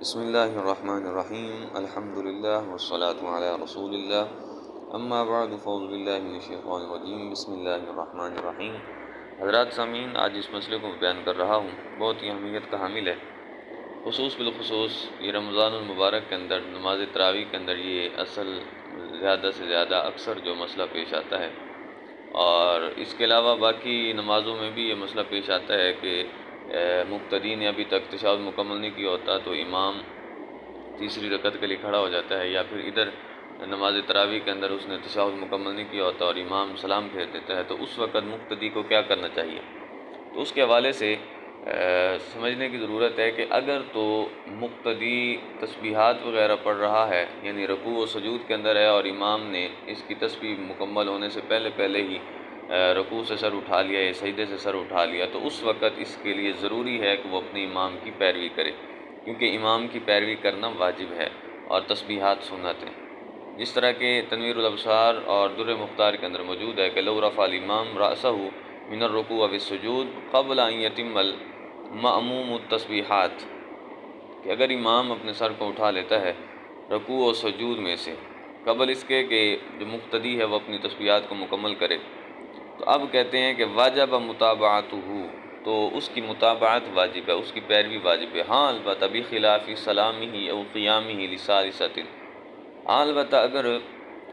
بسم اللہ الرحمن الرحیم الحمدللہ والصلاة علی رسول اللہ اما بعد فاعوذ باللہ من الشیطان الرجیم بسم اللہ الرحمن الرحیم۔ حضرات سامعین، آج اس مسئلے کو بیان کر رہا ہوں، بہت ہی اہمیت کا حامل ہے، بالخصوص یہ رمضان المبارک کے اندر نماز تراویح کے اندر یہ اصل زیادہ سے زیادہ اکثر جو مسئلہ پیش آتا ہے، اور اس کے علاوہ باقی نمازوں میں بھی یہ مسئلہ پیش آتا ہے کہ مقتدی نے ابھی تک تشہد مکمل نہیں کیا ہوتا تو امام تیسری رکعت کے لیے کھڑا ہو جاتا ہے، یا پھر ادھر نماز تراویح کے اندر اس نے تشہد مکمل نہیں کیا ہوتا اور امام سلام پھیر دیتا ہے، تو اس وقت مقتدی کو کیا کرنا چاہیے؟ تو اس کے حوالے سے سمجھنے کی ضرورت ہے کہ اگر تو مقتدی تسبیحات وغیرہ پڑھ رہا ہے، یعنی رکوع و سجود کے اندر ہے اور امام نے اس کی تسبیح مکمل ہونے سے پہلے ہی رکوع سے سر اٹھا لیا یا سجدے سے سر اٹھا لیا، تو اس وقت اس کے لیے ضروری ہے کہ وہ اپنے امام کی پیروی کرے، کیونکہ امام کی پیروی کرنا واجب ہے اور تسبیحات سنت ہیں۔ جس طرح کہ تنویر الابصار اور در مختار کے اندر موجود ہے کہ لو رفع الامام رأسہ من الرکوع والسجود قبل ان یتم المأموم التسبیحات، کہ اگر امام اپنے سر کو اٹھا لیتا ہے رکوع و سجود میں سے قبل اس کے کہ جو مقتدی ہے وہ اپنی تسبیحات کو مکمل کرے، تو اب کہتے ہیں کہ واجب متابعتہ، تو اس کی متابعت واجب ہے، اس کی پیروی واجب ہے۔ ہاں البتہ بخلاف سلامہ او قیامہ لثالثۃ، ہاں البتہ اگر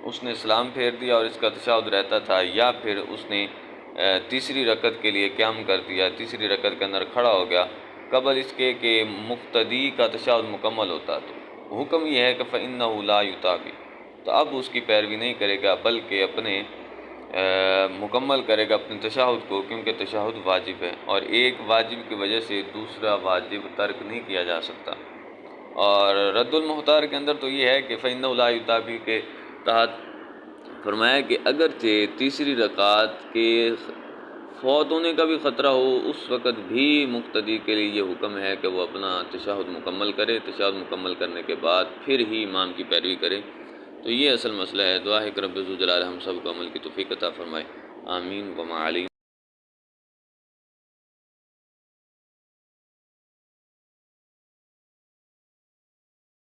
اس نے سلام پھیر دیا اور اس کا تشہد رہتا تھا، یا پھر اس نے تیسری رکعت کے لیے قیام کر دیا، تیسری رکعت کے اندر کھڑا ہو گیا قبل اس کے کہ مقتدی کا تشہد مکمل ہوتا، تو حکم یہ ہے کہ فإنہ لا یتابع، تو اب اس کی پیروی نہیں کرے گا بلکہ اپنے مکمل کرے گا اپنے تشہد کو، کیونکہ تشہد واجب ہے اور ایک واجب کی وجہ سے دوسرا واجب ترک نہیں کیا جا سکتا۔ اور رد المختار کے اندر تو یہ ہے کہ فإنہ لا یتابع کے تحت فرمایا کہ اگرچہ تیسری رکعت کے فوت ہونے کا بھی خطرہ ہو، اس وقت بھی مقتدی کے لیے یہ حکم ہے کہ وہ اپنا تشہد مکمل کرے، تشہد مکمل کرنے کے بعد پھر ہی امام کی پیروی کرے۔ تو یہ اصل مسئلہ ہے۔ دعا ہے کہ رب ذوالجلال ہم سب کو عمل کی توفیق عطا فرمائے، آمین۔ وما علینا۔